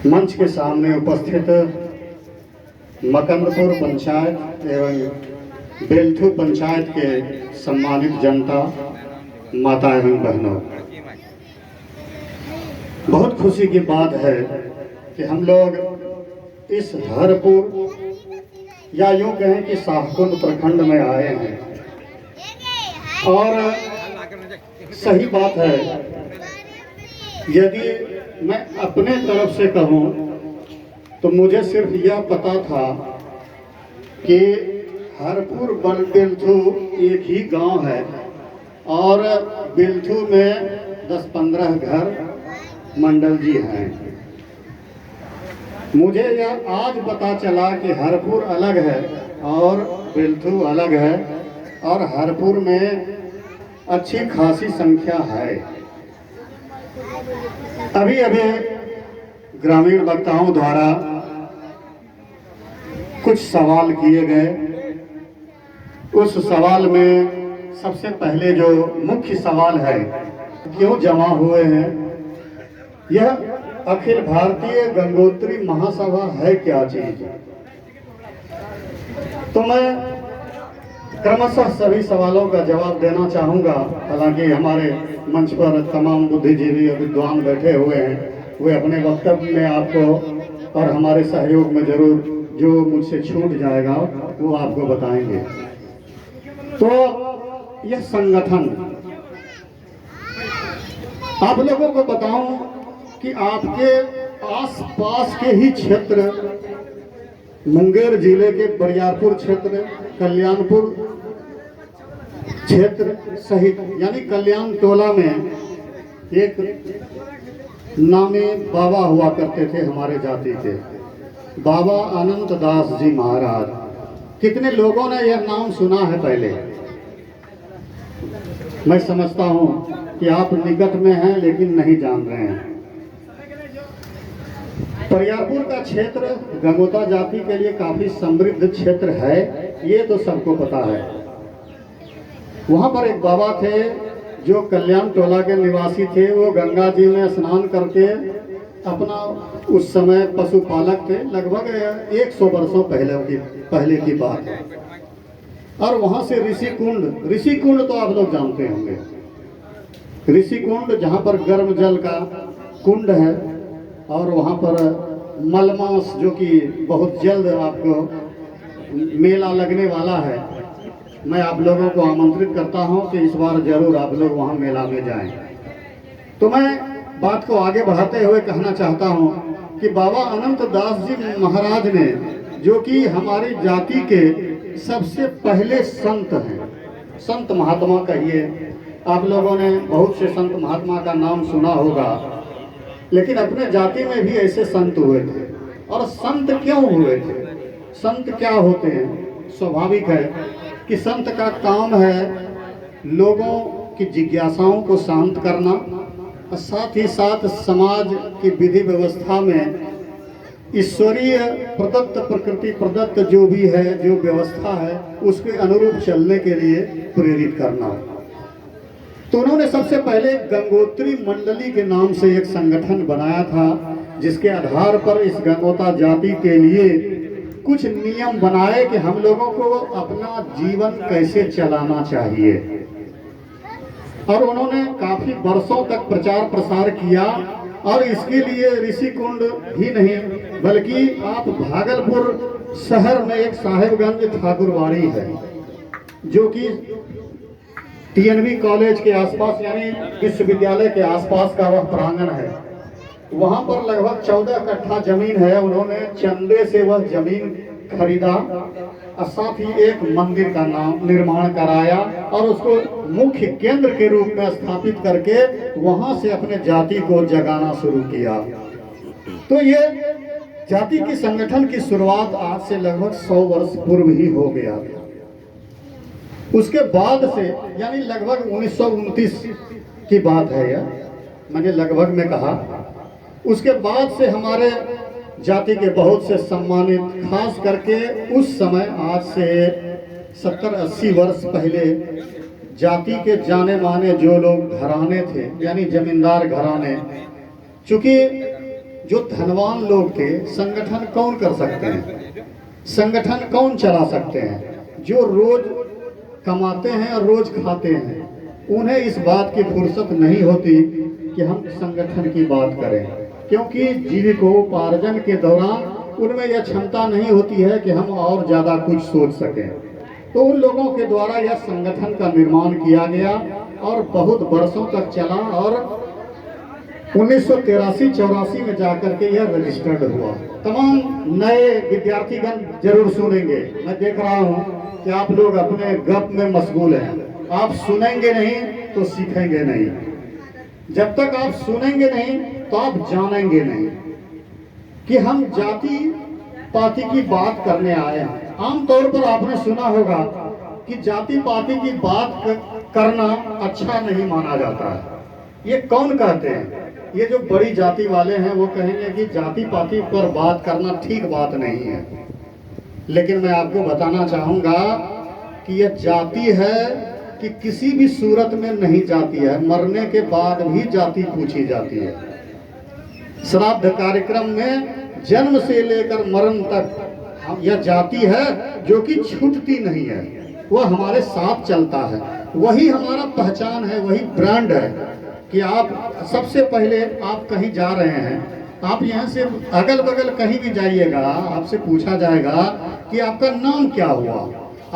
मंच के सामने उपस्थित मकंदपुर पंचायत एवं बेलथू पंचायत के सम्मानित जनता, माता एवं बहनों, बहुत खुशी की बात है कि हम लोग इस हरपुर या यूं कहें कि शाहकुंड प्रखंड में आए हैं। और सही बात है, यदि मैं अपने तरफ से कहूं तो मुझे सिर्फ यह पता था कि हरपुर बेलथू एक ही गांव है और बेलथू में 10-15 घर मंडल जी हैं। मुझे यह आज पता चला कि हरपुर अलग है और बेलथू अलग है और हरपुर में अच्छी खासी संख्या है। अभी अभी ग्रामीण वक्ताओं द्वारा कुछ सवाल किए गए। उस सवाल में सबसे पहले जो मुख्य सवाल है, क्यों जमा हुए हैं? यह अखिल भारतीय गंगोत्री महासभा है क्या चीज? तो मैं क्रमशः सभी सवालों का जवाब देना चाहूँगा। हालांकि हमारे मंच पर तमाम बुद्धिजीवी और विद्वान बैठे हुए हैं, वे अपने वक्तव्य में आपको और हमारे सहयोग में जरूर जो मुझसे छूट जाएगा वो आपको बताएंगे। तो यह संगठन, आप लोगों को बताऊं कि आपके आसपास के ही क्षेत्र, मुंगेर जिले के बरियारपुर क्षेत्र, कल्याणपुर क्षेत्र सहित यानी कल्याण टोला में एक नामी बाबा हुआ करते थे हमारे जाति के, बाबा अनंत दास जी महाराज। कितने लोगों ने यह नाम सुना है पहले? मैं समझता हूं कि आप निकट में हैं लेकिन नहीं जान रहे हैं। बरियारपुर का क्षेत्र गंगोता जाति के लिए काफी समृद्ध क्षेत्र है, ये तो सबको पता है। वहाँ पर एक बाबा थे जो कल्याण टोला के निवासी थे। वो गंगा जी में स्नान करके अपना, उस समय पशुपालक थे, लगभग 100 वर्षों पहले की बात है। और वहाँ से ऋषि कुंड तो आप लोग जानते होंगे, ऋषि कुंड जहाँ पर गर्म जल का कुंड है और वहाँ पर मलमास जो कि बहुत जल्द आपको मेला लगने वाला है। मैं आप लोगों को आमंत्रित करता हूं कि इस बार जरूर आप लोग वहां मेला में जाएं। तो मैं बात को आगे बढ़ाते हुए कहना चाहता हूं कि बाबा अनंत दास जी महाराज ने, जो कि हमारी जाति के सबसे पहले संत हैं, संत महात्मा कहिए, आप लोगों ने बहुत से संत महात्मा का नाम सुना होगा, लेकिन अपने जाति में भी ऐसे संत हुए थे। और संत क्यों हुए थे? संत क्या होते हैं? स्वाभाविक है कि संत का काम है लोगों की जिज्ञासाओं को शांत करना और साथ ही साथ समाज की विधि व्यवस्था में ईश्वरीय प्रदत्त, प्रकृति प्रदत्त जो भी है, जो व्यवस्था है, उसके अनुरूप चलने के लिए प्रेरित करना। तो उन्होंने सबसे पहले गंगोत्री मंडली के नाम से एक संगठन बनाया था, जिसके आधार पर इस गंगोता जाति के लिए कुछ नियम बनाए कि हम लोगों को अपना जीवन कैसे चलाना चाहिए। और उन्होंने काफी वर्षों तक प्रचार प्रसार किया। और इसके लिए ऋषि कुंड ही नहीं, बल्कि आप भागलपुर शहर में एक साहेबगंज ठाकुरवाड़ी है, जो कि TNV कॉलेज के आसपास यानी विश्वविद्यालय के आसपास का वह प्रांगण है। वहाँ पर लगभग 14 कट्ठा जमीन है। उन्होंने चंदे से वह जमीन खरीदा और साथ ही एक मंदिर का निर्माण कराया और उसको मुख्य केंद्र के रूप में स्थापित करके वहाँ से अपने जाति को जगाना शुरू किया। तो ये जाति की संगठन की शुरुआत आज से लगभग 100 वर्ष पूर्व ही हो गया था। उसके बाद से यानी लगभग 1929 की बात है, यह मैंने लगभग में कहा। उसके बाद से हमारे जाति के बहुत से सम्मानित, खास करके उस समय आज से 70-80 वर्ष पहले जाति के जाने माने जो लोग घराने थे, यानी जमींदार घराने, चूंकि जो धनवान लोग थे, संगठन कौन कर सकते हैं, संगठन कौन चला सकते हैं? जो रोज कमाते हैं और रोज खाते हैं, उन्हें इस बात की फुर्सत नहीं होती कि हम संगठन की बात करें, क्योंकि जीविकोपार्जन के दौरान उनमें यह क्षमता नहीं होती है कि हम और ज़्यादा कुछ सोच सकें। तो उन लोगों के द्वारा यह संगठन का निर्माण किया गया और बहुत वर्षों तक चला और 1983-84 में जाकर के यह रजिस्टर्ड हुआ। तमाम नए विद्यार्थीगण जरूर सुनेंगे, मैं देख रहा हूँ कि आप लोग अपने गप में मशगूल हैं। आप सुनेंगे नहीं तो सीखेंगे नहीं, जब तक आप सुनेंगे नहीं तो आप जानेंगे नहीं कि हम जाति पाति की बात करने आए हैं। आमतौर पर आपने सुना होगा कि जाति पाति की बात करना अच्छा नहीं माना जाता है। ये कौन कहते हैं? ये जो बड़ी जाति वाले हैं वो कहेंगे कि जाति पाति पर बात करना ठीक बात नहीं है। लेकिन मैं आपको बताना चाहूँगा कि यह जाति है कि किसी भी सूरत में नहीं जाती है, मरने के बाद भी जाति पूछी जाती है। श्राद्ध कार्यक्रम में जन्म से लेकर मरण तक यह जाति है जो कि छूटती नहीं है, वह हमारे साथ चलता है। वही हमारा पहचान है, वही ब्रांड है कि आप सबसे पहले आप कहीं जा रहे हैं, आप यहाँ से अगल बगल कहीं भी जाइएगा, आपसे पूछा जाएगा कि आपका नाम क्या हुआ।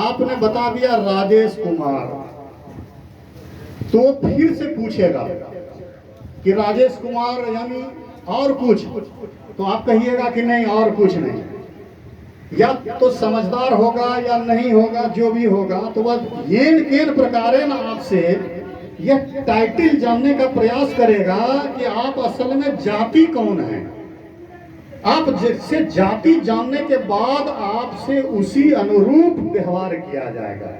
आपने बता दिया राजेश कुमार, तो फिर से पूछेगा कि राजेश कुमार यानी और कुछ, तो आप कहिएगा कि नहीं और कुछ नहीं। या तो समझदार होगा या नहीं होगा, जो भी होगा, तो वह येन केन प्रकारेण आपसे यह टाइटल जानने का प्रयास करेगा कि आप असल में जाति कौन है। आप जिससे जाति जानने के बाद आपसे उसी अनुरूप व्यवहार किया जाएगा।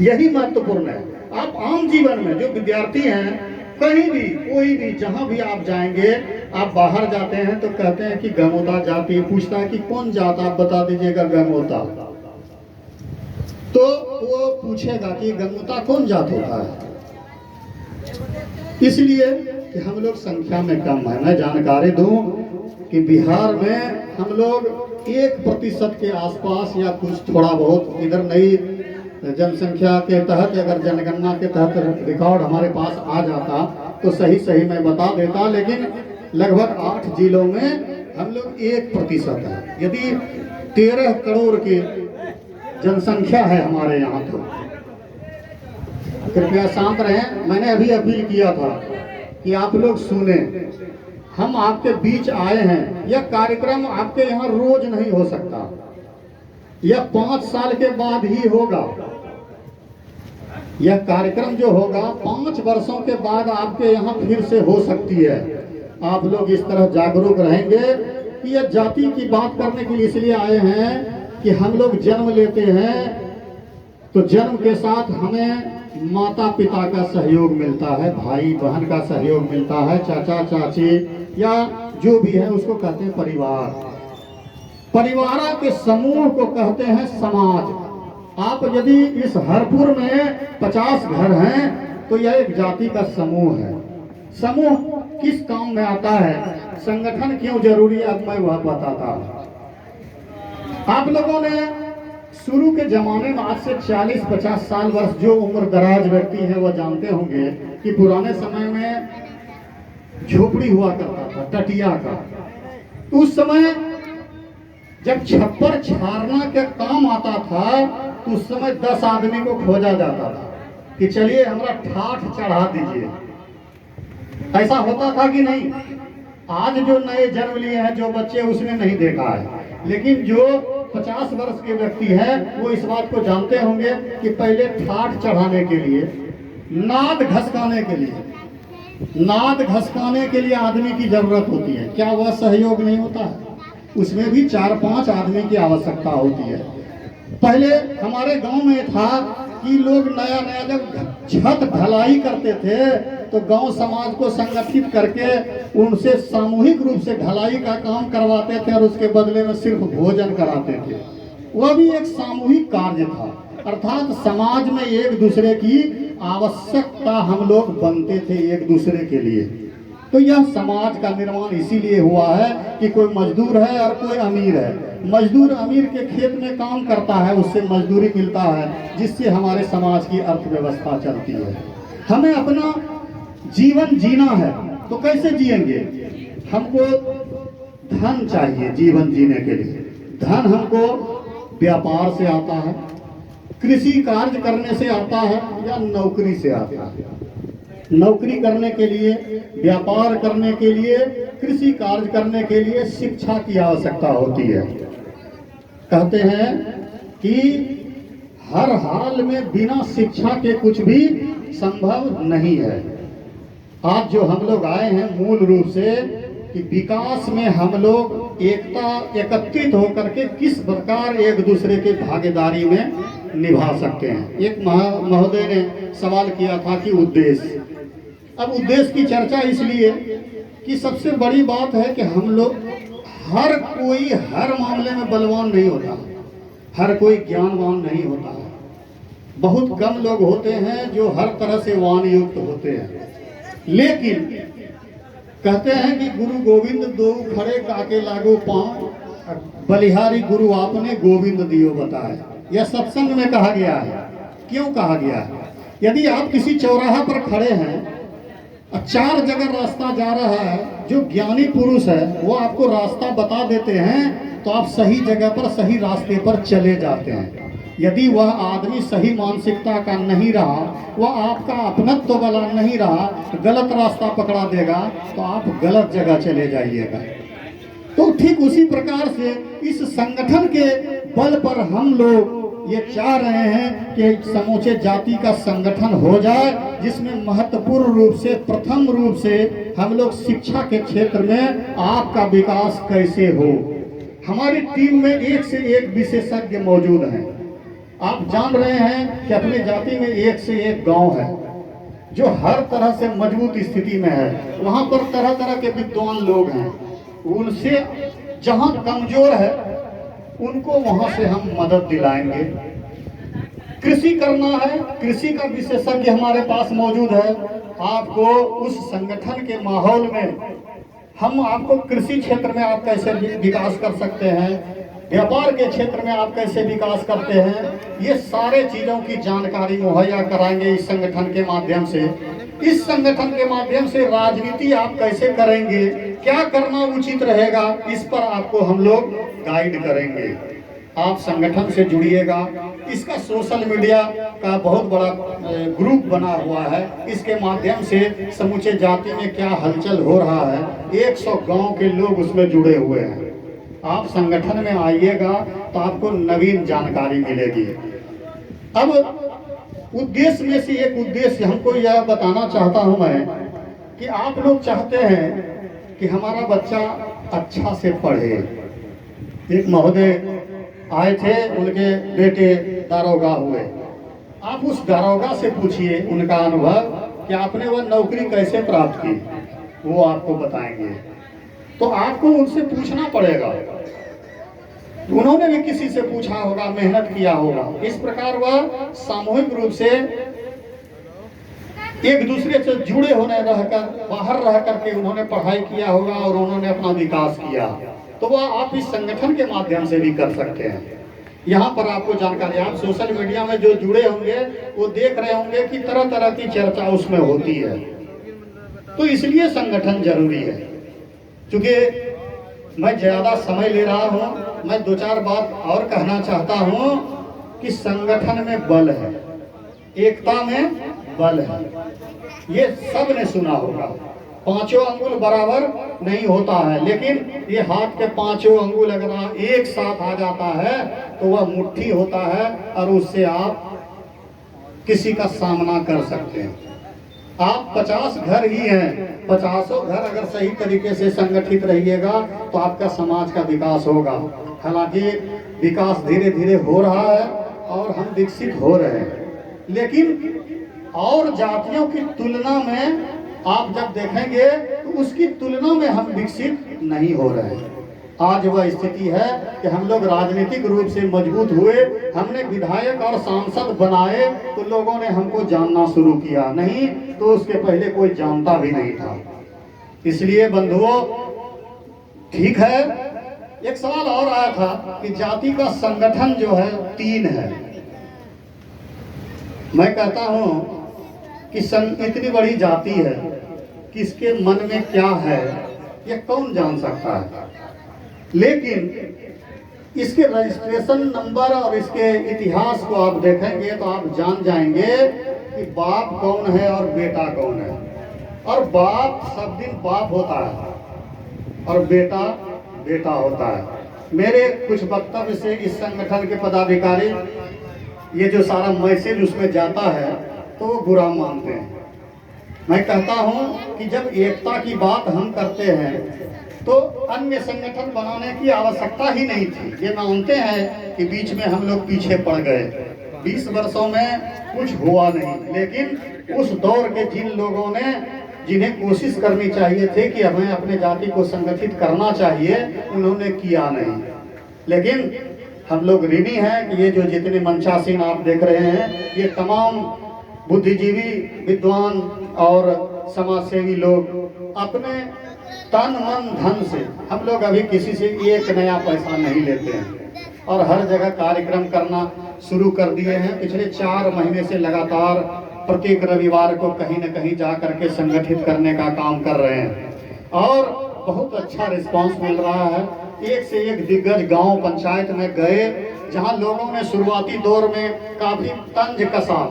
यही महत्वपूर्ण है। आप आम जीवन में जो विद्यार्थी हैं, कहीं भी कोई भी जहां भी आप जाएंगे, आप बाहर जाते हैं तो कहते हैं कि गंगोता जाति, पूछता है कि कौन जात, आप बता दीजिएगा गंगोता। तो वो पूछेगा कि गंगोता कौन जात होता है, इसलिए कि हम लोग संख्या में कम है। मैं जानकारी दूं कि बिहार में हम लोग 1% के आसपास या कुछ थोड़ा बहुत, इधर नई जनसंख्या के तहत अगर जनगणना के तहत रिकॉर्ड हमारे पास आ जाता तो सही मैं बता देता, लेकिन लगभग 8 जिलों में हम लोग 1% है। यदि 13 करोड़ की जनसंख्या है हमारे यहाँ, तो कृपया शांत रहें। मैंने अभी अपील किया था कि आप लोग सुने, हम आपके बीच आए हैं। यह कार्यक्रम आपके यहाँ रोज नहीं हो सकता, यह 5 साल के बाद ही होगा। यह कार्यक्रम जो होगा 5 वर्षों के बाद आपके यहाँ फिर से हो सकती है। आप लोग इस तरह जागरूक रहेंगे कि यह जाति की बात करने के लिए इसलिए आए हैं कि हम लोग जन्म लेते हैं तो जन्म के साथ हमें माता पिता का सहयोग मिलता है, भाई बहन का सहयोग मिलता है, चाचा चाची या जो भी है उसको कहते हैं परिवार। परिवार के समूह को कहते हैं समाज। आप यदि इस हरपुर में 50 घर हैं तो यह एक जाति का समूह है। समूह किस काम में आता है, संगठन क्यों जरूरी है, अब मैं वह बताता हूँ। आप लोगों ने शुरू के जमाने में, आज से 40-50 साल वर्ष जो उम्र दराज व्यक्ति है वह जानते होंगे कि पुराने समय में झोपड़ी हुआ करता था, टटिया का। तो उस समय जब छप्पर छारना के काम आता था तो उस समय 10 आदमी को खोजा जाता था कि चलिए हमारा ठाठ चढ़ा दीजिए। ऐसा होता था कि नहीं? आज जो नए जन्म लिए हैं जो बच्चे, उसने नहीं देखा है, लेकिन जो 50 वर्ष के व्यक्ति है वो इस बात को जानते होंगे कि पहले ठाठ चढ़ाने के लिए, नाद घसकाने के लिए आदमी की जरूरत होती है। क्या वह सहयोग नहीं होता है? उसमें भी 4-5 आदमी की आवश्यकता होती है। पहले हमारे गांव में था कि लोग नया जब छत ढलाई करते थे तो गांव समाज को संगठित करके उनसे सामूहिक रूप से ढलाई का काम करवाते थे और उसके बदले में सिर्फ भोजन कराते थे। वह भी एक सामूहिक कार्य था, अर्थात समाज में एक दूसरे की आवश्यकता हम लोग बनते थे एक दूसरे के लिए। तो यह समाज का निर्माण इसीलिए हुआ है कि कोई मजदूर है और कोई अमीर है। मजदूर अमीर के खेत में काम करता है, उससे मजदूरी मिलता है, जिससे हमारे समाज की अर्थव्यवस्था चलती है। हमें अपना जीवन जीना है तो कैसे जिएंगे? हमको धन चाहिए जीवन जीने के लिए। धन हमको व्यापार से आता है, कृषि कार्य करने से आता है, या नौकरी से आता है। नौकरी करने के लिए, व्यापार करने के लिए, कृषि कार्य करने के लिए शिक्षा की आवश्यकता होती है। कहते हैं कि हर हाल में बिना शिक्षा के कुछ भी संभव नहीं है। आज जो हम लोग आए हैं मूल रूप से कि विकास में हम लोग एकत्रित होकर के किस प्रकार एक दूसरे के भागीदारी में निभा सकते हैं। एक महोदय ने सवाल किया था कि उद्देश्य। अब उद्देश्य की चर्चा इसलिए कि सबसे बड़ी बात है कि हम लोग हर कोई हर मामले में बलवान नहीं होता, हर कोई ज्ञानवान नहीं होता है। बहुत कम लोग होते हैं जो हर तरह से वाण युक्त होते हैं। लेकिन कहते हैं कि गुरु गोविंद दो खड़े काके लागो पांव, बलिहारी गुरु आपने गोविंद दियो बताए। यह सत्संग में कहा गया है। क्यों कहा गया है? यदि आप किसी चौराहा पर खड़े हैं, चार जगह रास्ता जा रहा है, जो ज्ञानी पुरुष है वो आपको रास्ता बता देते हैं, तो आप सही जगह पर सही रास्ते पर चले जाते हैं। यदि वह आदमी सही मानसिकता का नहीं रहा, वह आपका अपनत्व वाला नहीं रहा, गलत रास्ता पकड़ा देगा, तो आप गलत जगह चले जाइएगा। तो ठीक उसी प्रकार से इस संगठन के बल पर हम लोग ये चाह रहे हैं कि समूचे जाति का संगठन हो जाए, जिसमें महत्वपूर्ण रूप से प्रथम रूप से हम लोग शिक्षा के क्षेत्र में आपका विकास कैसे हो। हमारी टीम में एक से एक विशेषज्ञ मौजूद हैं। आप जान रहे हैं कि अपनी जाति में एक से एक गांव है जो हर तरह से मजबूत स्थिति में है। वहां पर तरह तरह के विद्वान लोग हैं। उनसे जहां कमजोर है उनको वहां से हम मदद दिलाएंगे। कृषि करना है, कृषि का विशेषज्ञ हमारे पास मौजूद है। आपको उस संगठन के माहौल में हम आपको कृषि क्षेत्र में आप कैसे विकास कर सकते हैं, व्यापार के क्षेत्र में आप कैसे विकास करते हैं, ये सारे चीजों की जानकारी मुहैया कराएंगे इस संगठन के माध्यम से। इस संगठन के माध्यम से राजनीति आप कैसे करेंगे, क्या करना उचित रहेगा, इस पर आपको हम लोग गाइड करेंगे। आप संगठन से जुड़िएगा। इसका सोशल मीडिया का बहुत बड़ा ग्रुप बना हुआ है। इसके माध्यम से समूचे जाति में क्या हलचल हो रहा है, 100 गांव के लोग उसमें जुड़े हुए हैं। आप संगठन में आइएगा तो आपको नवीन जानकारी मिलेगी। अब उद्देश्य में से एक उद्देश्य हमको यह बताना चाहता हूं मैं कि आप लोग चाहते हैं कि हमारा बच्चा अच्छा से पढ़े। एक महोदय आए थे, उनके बेटे दारोगा हुए। आप उस दारोगा से पूछिए उनका अनुभव कि आपने वह नौकरी कैसे प्राप्त की, वो आपको बताएंगे। तो आपको उनसे पूछना पड़ेगा। उन्होंने भी किसी से पूछा होगा, मेहनत किया होगा। इस प्रकार वह सामूहिक रूप से एक दूसरे से जुड़े होने रहकर, बाहर रह करके उन्होंने पढ़ाई किया होगा और उन्होंने अपना विकास किया। तो वह आप इस संगठन के माध्यम से भी कर सकते हैं। यहाँ पर आपको जानकारी, आप सोशल मीडिया में जो जुड़े होंगे वो देख रहे होंगे कि तरह तरह की चर्चा उसमें होती है। तो इसलिए संगठन जरूरी है। क्योंकि मैं ज्यादा समय ले रहा हूँ, मैं 2-4 बात और कहना चाहता हूँ कि संगठन में बल है, एकता में बल है। ये सब ने सुना होगा। 5 अंगुल बराबर नहीं होता है, लेकिन ये हाथ के 5 अंगुल अगर एक साथ आ जाता है तो वह मुट्ठी होता है और उससे आप किसी का सामना कर सकते हैं। आप 50 घर ही हैं, 50 घर अगर सही तरीके से संगठित रहिएगा तो आपका समाज का विकास होगा। हालांकि विकास धीरे धीरे हो रहा है और हम विकसित हो रहे हैं, लेकिन और जातियों की तुलना में आप जब देखेंगे तो उसकी तुलना में हम विकसित नहीं हो रहे हैं। आज वह स्थिति है कि हम लोग राजनीतिक रूप से मजबूत हुए, हमने विधायक और सांसद बनाए तो लोगों ने हमको जानना शुरू किया, नहीं तो उसके पहले कोई जानता भी नहीं था। इसलिए बंधुओं, ठीक है, एक सवाल और आया था कि जाति का संगठन जो है 3 है। मैं कहता हूं कि इतनी बड़ी जाति है, किसके मन में क्या है ये कौन जान सकता है। लेकिन इसके रजिस्ट्रेशन नंबर और इसके इतिहास को आप देखेंगे तो आप जान जाएंगे कि बाप कौन है और बेटा कौन है। और बाप सब दिन बाप होता है और बेटा बेटा होता है। मेरे कुछ वक्तव्य से इस संगठन के पदाधिकारी ये जो सारा मैसेज उसमें जाता है तो वो बुरा मानते हैं। मैं कहता हूं कि जब एकता की बात हम करते हैं तो अन्य संगठन बनाने की आवश्यकता ही नहीं थी। ये मानते हैं कि बीच में हम लोग पीछे पड़ गए, 20 वर्षों में कुछ हुआ नहीं, लेकिन उस दौर के जिन लोगों ने जिन्हें कोशिश करनी चाहिए थी कि हमें अपने जाति को संगठित करना चाहिए, उन्होंने किया नहीं। लेकिन हम लोग ऋणी हैं कि ये जो जितने मंचासीन आप देख रहे हैं, ये तमाम बुद्धिजीवी, विद्वान और समाजसेवी लोग अपने तन मन धन से, हम लोग अभी किसी से एक नया पैसा नहीं लेते हैं और हर जगह कार्यक्रम करना शुरू कर दिए हैं। पिछले 4 महीने से लगातार प्रत्येक रविवार को कहीं न कहीं जा करके संगठित करने का काम कर रहे हैं और बहुत अच्छा रिस्पांस मिल रहा है। एक से एक दिग्गज गांव पंचायत में गए, जहां लोगों ने शुरुआती दौर में काफी तंज कसा,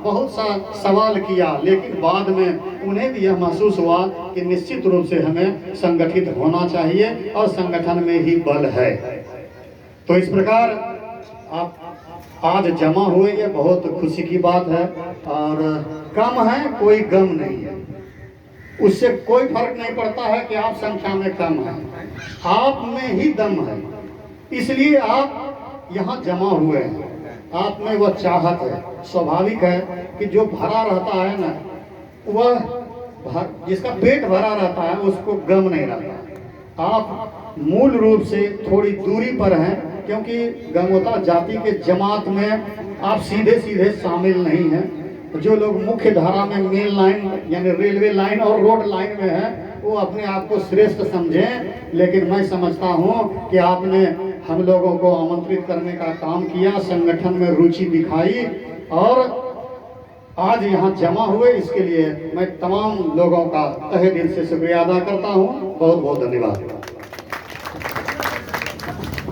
बहुत सा सवाल किया, लेकिन बाद में उन्हें भी यह महसूस हुआ कि निश्चित रूप से हमें संगठित होना चाहिए और संगठन में ही बल है। तो इस प्रकार आप आज जमा हुए, ये बहुत खुशी की बात है और कम है कोई गम नहीं है। उससे कोई फर्क नहीं पड़ता है कि आप संख्या में कम हैं, आप में ही दम है, इसलिए आप यहाँ जमा हुए हैं। आप में वह चाहत है। स्वाभाविक है कि जो भरा रहता है ना, वह जिसका पेट भरा रहता है उसको गम नहीं रहता। आप मूल रूप से थोड़ी दूरी पर हैं, क्योंकि गंगोता जाति के जमात में आप सीधे सीधे शामिल नहीं हैं। जो लोग मुख्य धारा में मेन लाइन यानी रेलवे लाइन और रोड लाइन में हैं, वो अपने आप को श्रेष्ठ समझें। लेकिन मैं समझता हूँ कि आपने हम लोगों को आमंत्रित करने का काम किया, संगठन में रुचि दिखाई और आज यहाँ जमा हुए, इसके लिए मैं तमाम लोगों का तहे दिल से शुक्रिया अदा करता हूँ। बहुत बहुत धन्यवाद।